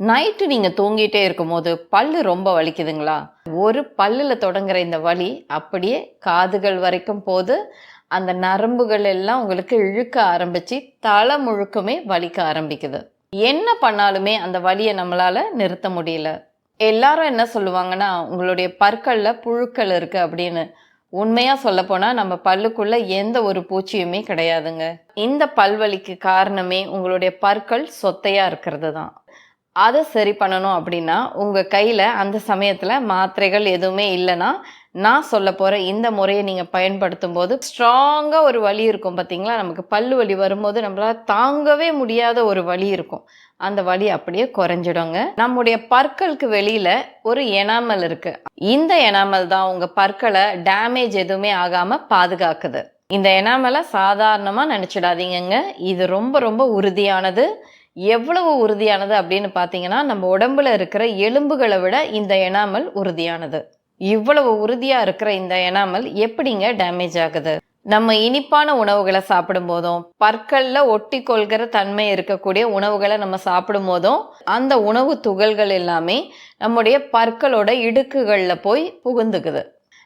Night நீங்க தூங்கிட்டே இருக்கும்போது பல்லு ரொம்ப வலிக்குதுங்களா? ஒரு பல்லுல தொடங்குற இந்த வலி அப்படியே காதுகள் வரைக்கும் போது, அந்த நரம்புகள் எல்லாம் உங்களுக்கு இழுக்க ஆரம்பிச்சு, தலை முழுக்குமே வலிக்க ஆரம்பிக்குது. என்ன பண்ணாலுமே அந்த வலிய நம்மளால நிறுத்த முடியல. எல்லாரும் என்ன சொல்லுவாங்கன்னா, உங்களுடைய பற்கள்ல புழுக்கள் இருக்கு அப்படின்னு. உண்மையா சொல்லப்போனா நம்ம பல்லுக்குள்ள எந்த ஒரு பூச்சியுமே கிடையாதுங்க. இந்த பல்வலிக்கு காரணமே உங்களுடைய பற்கள் சொத்தையா இருக்கிறது தான். அத சரி பண்ணணும் அப்படின்னா, உங்க கையில அந்த சமயத்துல மாத்திரைகள் எதுவுமே இல்லன்னா, நான் சொல்லப்போற இந்த முறைய நீங்க பயன்படுத்தும்போது, ஸ்ட்ராங்கா ஒரு வலி இருக்கும் பார்த்தீங்களா? நமக்கு பல்லு வலி வரும்போது நம்மளால தாங்கவே முடியாத ஒரு வலி இருக்கும். அந்த வலி அப்படியே குறைஞ்சிடுங்க. நம்முடைய பற்களுக்கு வெளியில ஒரு எனாமல் இருக்கு. இந்த எனாமல் தான் உங்க பற்கள டேமேஜ் எதுவுமே ஆகாம பாதுகாக்குது. இந்த எனாமல சாதாரணமா நெனச்சிடாதீங்கங்க. இது ரொம்ப ரொம்ப உறுதியானது. எவ்வளவு உறுதியானது அப்படின்னு பார்த்தீங்கன்னா, நம்ம உடம்புல இருக்கிற எலும்புகள விட இந்த எனாமல் உறுதியானது. இவ்வளவு உறுதியா இருக்கிற இந்த எனாமல் எப்படிங்க டேமேஜ் ஆகுது? நம்ம இனிப்பான உணவுகள சாப்பிடும்போதும், பற்கள்ல ஒட்டிக்கொள்கிற தன்மை இருக்கக்கூடிய உணவுகள நம்ம சாப்பிடும்போதும், அந்த உணவு துகள்கள் எல்லாமே நம்முடைய பற்களோட இடுக்குகள்ல போய் புகுந்துக்குது.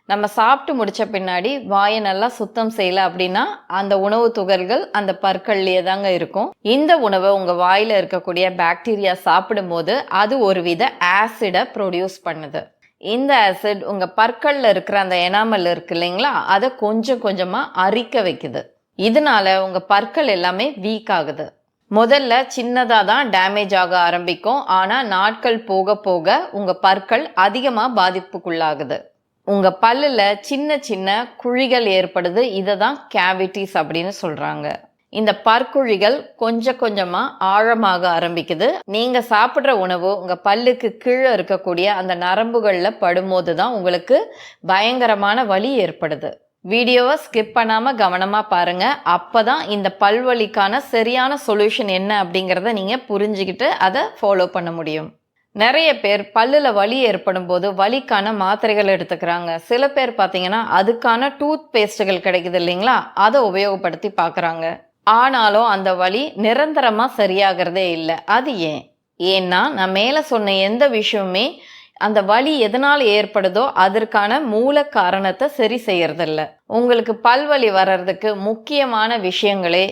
நம்ம சாப்பிட்டு முடிச்ச பின்னாடி வாயை நல்லா சுத்தம் செய்யல அப்படின்னா அந்த உணவு துகள்கள் அந்த பற்கள்லயே தாங்க இருக்கும். இந்த உணவை உங்க வாயில இருக்கக்கூடிய பாக்டீரியா சாப்பிடும்போது அது ஒருவித ஆசிடை ப்ரொடியூஸ் பண்ணுது. இந்த ஆசிட் உங்க பற்கள்ல இருக்கிற அந்த எனாமல் இருக்கு இல்லைங்களா, அதை கொஞ்சம் கொஞ்சமா அரிக்க வைக்குது. இதனால உங்க பற்கள் எல்லாமே வீக் ஆகுது. முதல்ல சின்னதா தான் டேமேஜ் ஆக ஆரம்பிக்கும். ஆனா நாட்கள் போக போக உங்க பற்கள் அதிகமா பாதிப்புக்குள்ளாகுது. உங்க பல்லுல சின்ன சின்ன குழிகள் ஏற்படுது. இதை தான் கேவிட்டிஸ் அப்படின்னு சொல்றாங்க. இந்த பற்குழிகள் கொஞ்சம் கொஞ்சமா ஆழமாக ஆரம்பிக்குது. நீங்க சாப்பிட்ற உணவு உங்க பல்லுக்கு கீழே இருக்கக்கூடிய அந்த நரம்புகள்ல படும்போது தான் உங்களுக்கு பயங்கரமான வலி ஏற்படுது. வீடியோவை ஸ்கிப் பண்ணாம கவனமா பாருங்க. அப்பதான் இந்த பல்வலிக்கான சரியான சொல்யூஷன் என்ன அப்படிங்கிறத நீங்க புரிஞ்சுக்கிட்டு அதை ஃபாலோ பண்ண முடியும். நிறைய பேர் பல்லுல வலி ஏற்படும் போது வலிக்கான மாத்திரைகள் எடுத்துக்கிறாங்க. சில பேர் பார்த்தீங்கன்னா அதுக்கான டூத் பேஸ்ட்டுகள் கிடைக்குது இல்லைங்களா, அதை உபயோகப்படுத்தி பார்க்குறாங்க. ஆனாலும் அந்த வலி நிரந்தரமா சரியாகிறதே இல்லை. அது ஏன்? ஏன்னா நான் மேலே சொன்ன எந்த விஷயமுமே அந்த வலி எதனால் ஏற்படுதோ அதற்கான மூல காரணத்தை சரி செய்யறதில்ல. உங்களுக்கு பல்வலி வர்றதுக்கு முக்கியமான விஷயங்களே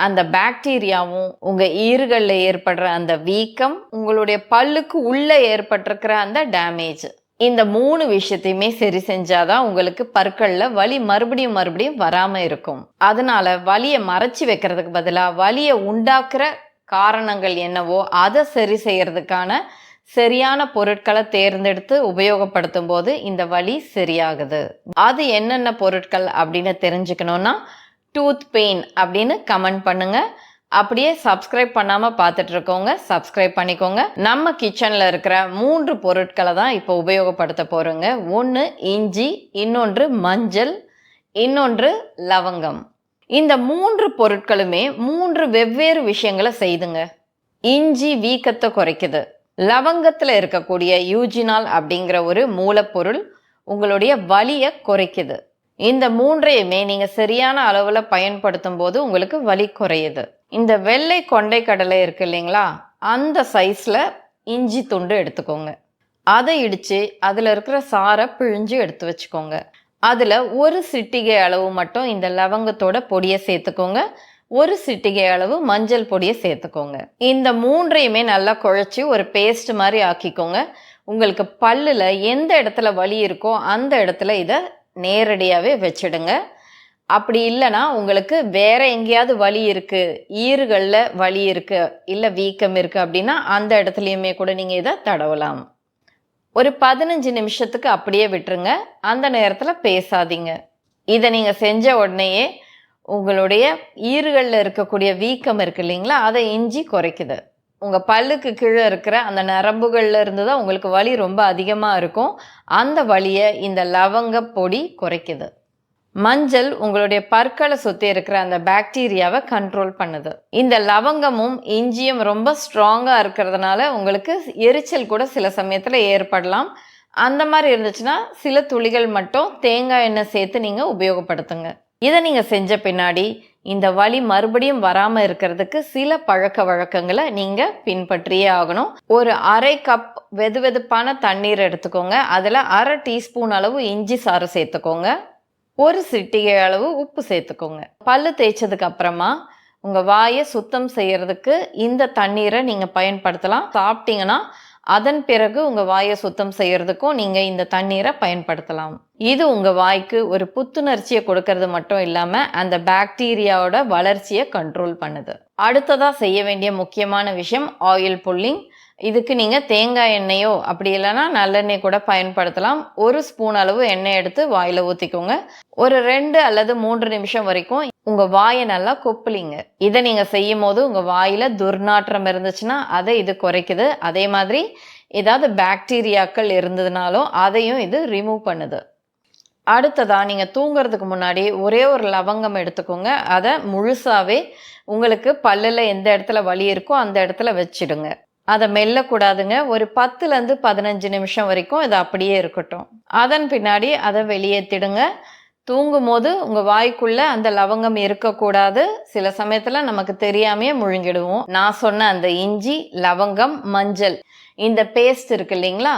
அந்த பாக்டீரியாவும் உங்க ஈறுகள்ல ஏற்படுற அந்த வீக்கம், உங்களுடைய பல்லுக்கு உள்ள ஏற்பட்டிருக்கிற அந்த டேமேஜ், இந்த 3 விஷயத்தையுமே சரி செஞ்சாதான் உங்களுக்கு பற்கள்ல வலி மறுபடியும் மறுபடியும் வராம இருக்கும். அதனால வலியை மறைச்சி வைக்கிறதுக்கு பதிலா வலியை உண்டாக்குற காரணங்கள் என்னவோ அதை சரி செய்யறதுக்கான சரியான பொருட்களை தேர்ந்தெடுத்து உபயோகப்படுத்தும் போது இந்த வலி சரியாகுது. அது என்னென்ன பொருட்கள் அப்படின்னு தெரிஞ்சுக்கணும்னா டூத் பெயின் அப்படின்னு கமெண்ட் பண்ணுங்க. அப்படியே சப்ஸ்கிரைப் பண்ணாம பார்த்துட்டு இருக்கோங்க, சப்ஸ்கிரைப் பண்ணிக்கோங்க. நம்ம கிச்சன்ல இருக்கிற 3 பொருட்களை தான் இப்போ உபயோகப்படுத்த போறோங்க. ஒன்று இஞ்சி, இன்னொன்று மஞ்சள், இன்னொன்று லவங்கம். இந்த 3 பொருட்களுமே 3 வெவ்வேறு விஷயங்களை செய்துங்க. இஞ்சி வீக்கத்தை குறைக்குது. லவங்கத்துல இருக்கக்கூடிய யூஜினால் அப்படிங்கிற ஒரு மூலப்பொருள் உங்களுடைய வலியை குறைக்குது. இந்த 3ஐயுமே நீங்க சரியான அளவுல பயன்படுத்தும் போது உங்களுக்கு வலி குறையுது. இந்த வெள்ளை கொண்டை கடலை இருக்கு இல்லைங்களா, அந்த சைஸ்ல இஞ்சி துண்டு எடுத்துக்கோங்க. அதை இடிச்சு அதுல இருக்கிற சாரை பிழிஞ்சு எடுத்து வச்சுக்கோங்க. அதுல ஒரு சிட்டிகை அளவு மட்டும் இந்த லவங்கத்தோட பொடியை சேர்த்துக்கோங்க. ஒரு சிட்டிகை அளவு மஞ்சள் பொடியை சேர்த்துக்கோங்க. இந்த 3ஐயுமே நல்லா குழைச்சி ஒரு பேஸ்ட் மாதிரி ஆக்கிக்கோங்க. உங்களுக்கு பல்லுல எந்த இடத்துல வலி இருக்கோ அந்த இடத்துல இதை நேரடியாகவே வச்சிடுங்க. அப்படி இல்லைன்னா உங்களுக்கு வேற எங்கேயாவது வலி இருக்கு, ஈறுகளில் வலி இருக்கு, இல்லை வீக்கம் இருக்கு அப்படின்னா அந்த இடத்துலையுமே கூட நீங்கள் இதை தடவலாம். ஒரு 15 நிமிஷத்துக்கு அப்படியே விட்டுருங்க. அந்த நேரத்தில் பேசாதீங்க. இதை நீங்கள் செஞ்ச உடனேயே உங்களுடைய ஈறுகளில் இருக்கக்கூடிய வீக்கம் இருக்கு இல்லைங்களா, அதை இஞ்சி குறைக்குது. உங்கள் பல்லுக்கு கீழே இருக்கிற அந்த நரம்புகள்ல இருந்து தான் உங்களுக்கு வலி ரொம்ப அதிகமாக இருக்கும். அந்த வலியை இந்த லவங்க பொடி குறைக்குது. மஞ்சள் உங்களுடைய பற்களை சுற்றி இருக்கிற அந்த பாக்டீரியாவை கண்ட்ரோல் பண்ணுது. இந்த லவங்கமும் இஞ்சியும் ரொம்ப ஸ்ட்ராங்காக இருக்கிறதுனால உங்களுக்கு எரிச்சல் கூட சில சமயத்தில் ஏற்படலாம். அந்த மாதிரி இருந்துச்சுன்னா சில துளிகள் மட்டும் தேங்காய் எண்ணெய் சேர்த்து நீங்கள் உபயோகப்படுத்துங்க. இதை நீங்கள் செஞ்ச பின்னாடி இந்த வலி மறுபடியும் வராம இருக்கிறதுக்கு சில பழக்க வழக்கங்களை நீங்க பின்பற்றியே ஆகணும். ஒரு 1/2 கப் வெதுவெதுப்பான தண்ணீர் எடுத்துக்கோங்க. அதுல 1/2 டீஸ்பூன் அளவு இஞ்சி சாறு சேர்த்துக்கோங்க. 1 சிட்டிகை அளவு உப்பு சேர்த்துக்கோங்க. பல்லு தேய்ச்சதுக்கு அப்புறமா உங்க வாயை சுத்தம் செய்யறதுக்கு இந்த தண்ணீரை நீங்க பயன்படுத்தலாம். சாப்பிட்டீங்கன்னா அதன் பிறகு உங்க வாயை சுத்தம் செய்யறதுக்கும் நீங்க இந்த தண்ணீரை பயன்படுத்தலாம். இது உங்க வாய்க்கு ஒரு புத்துணர்ச்சியை கொடுக்கறது மட்டும் இல்லாம அந்த பாக்டீரியாவோட வளர்ச்சியை கண்ட்ரோல் பண்ணுது. அடுத்ததா செய்ய வேண்டிய முக்கியமான விஷயம் ஆயில் புல்லிங். இதுக்கு நீங்க தேங்காய் எண்ணெயோ அப்படி இல்லைன்னா நல்லெண்ணெய் கூட பயன்படுத்தலாம். 1 ஸ்பூன் அளவு எண்ணெய் எடுத்து வாயில ஊத்திக்கோங்க. ஒரு 2 அல்லது 3 நிமிஷம் வரைக்கும் உங்க வாயை நல்லா கொப்பளிங்க. இதை நீங்க செய்யும் போது உங்க வாயில துர்நாற்றம் இருந்துச்சுன்னா அதை இது குறைக்குது. அதே மாதிரி ஏதாவது பாக்டீரியாக்கள் இருந்ததுனாலும் அதையும் இது ரிமூவ் பண்ணுது. அடுத்ததா நீங்க தூங்குறதுக்கு முன்னாடி ஒரே ஒரு லவங்கம் எடுத்துக்கோங்க. அதை முழுசாவே உங்களுக்கு பல்லுல எந்த இடத்துல வலி இருக்கோ அந்த இடத்துல வச்சிடுங்க. அதை மெல்லக்கூடாதுங்க. ஒரு 10லேருந்து 15 நிமிஷம் வரைக்கும் இது அப்படியே இருக்கட்டும். அதன் பின்னாடி அதை வெளியேற்றிடுங்க. தூங்கும் போது உங்க வாய்க்குள்ள அந்த லவங்கம் இருக்கக்கூடாது. சில சமயத்துல நமக்கு தெரியாமையே முழுங்கிடுவோம். நான் சொன்ன அந்த இஞ்சி, லவங்கம், மஞ்சள் இந்த பேஸ்ட் இருக்கு இல்லைங்களா,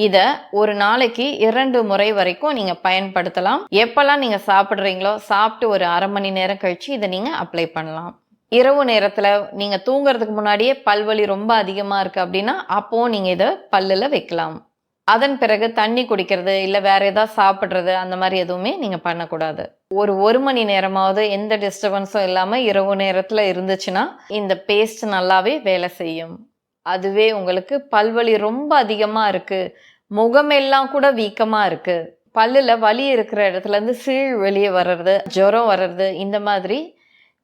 இத ஒரு நாளைக்கு 2 முறை வரைக்கும் நீங்க பயன்படுத்தலாம். எப்பெல்லாம் நீங்க சாப்பிடுறீங்களோ சாப்பிட்டு ஒரு 1/2 மணி நேரம் கழிச்சு இதை நீங்க அப்ளை பண்ணலாம். இரவு நேரத்துல நீங்க தூங்குறதுக்கு முன்னாடியே பல்வலி ரொம்ப அதிகமா இருக்கு அப்படின்னா அப்போ நீங்க இதை பல்லுல வைக்கலாம். அதன் பிறகு தண்ணி குடிக்கிறது இல்ல வேற ஏதாவது சாப்பிடுறது அந்த மாதிரி எதுவுமே நீங்க பண்ணக்கூடாது. ஒரு 1 மணி நேரமாவது எந்த டிஸ்டர்பன்ஸும் இல்லாம இரவு நேரத்துல இருந்துச்சுன்னா இந்த பேஸ்ட் நல்லாவே வேலை செய்யும். அதுவே உங்களுக்கு பல்வலி ரொம்ப அதிகமா இருக்கு, முகமெல்லாம் கூட வீக்கமா இருக்கு, பல்லுல வலி இருக்கிற இடத்துல இருந்து சீழ் வெளியே வர்றது, ஜுரம் வர்றது, இந்த மாதிரி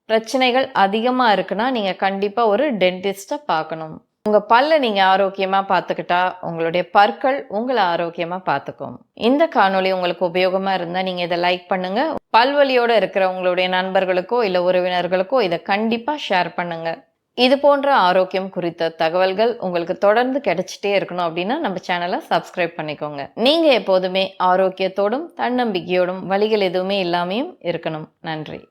பிரச்சனைகள் அதிகமா இருக்குன்னா நீங்க கண்டிப்பா ஒரு டென்டிஸ்ட பார்க்கணும். உங்க பல்லை நீங்க ஆரோக்கியமா பார்த்துக்கிட்டா உங்களுடைய பற்கள் உங்களை ஆரோக்கியமா பார்த்துக்கும். இந்த காணொளி உங்களுக்கு உபயோகமா இருந்தா நீங்க இதை லைக் பண்ணுங்க. பல்வலியோட இருக்கிற உங்களுடைய நண்பர்களுக்கோ இல்ல உறவினர்களுக்கோ இதை கண்டிப்பா ஷேர் பண்ணுங்க. இது போன்ற ஆரோக்கியம் குறித்த தகவல்கள் உங்களுக்கு தொடர்ந்து கிடைச்சிட்டே இருக்கணும் அப்படின்னா நம்ம சேனலை சப்ஸ்கிரைப் பண்ணிக்கோங்க. நீங்க எப்போதுமே ஆரோக்கியத்தோடும் தன்னம்பிக்கையோடும் வலிகள் எதுவுமே இல்லாமையும் இருக்கணும். நன்றி.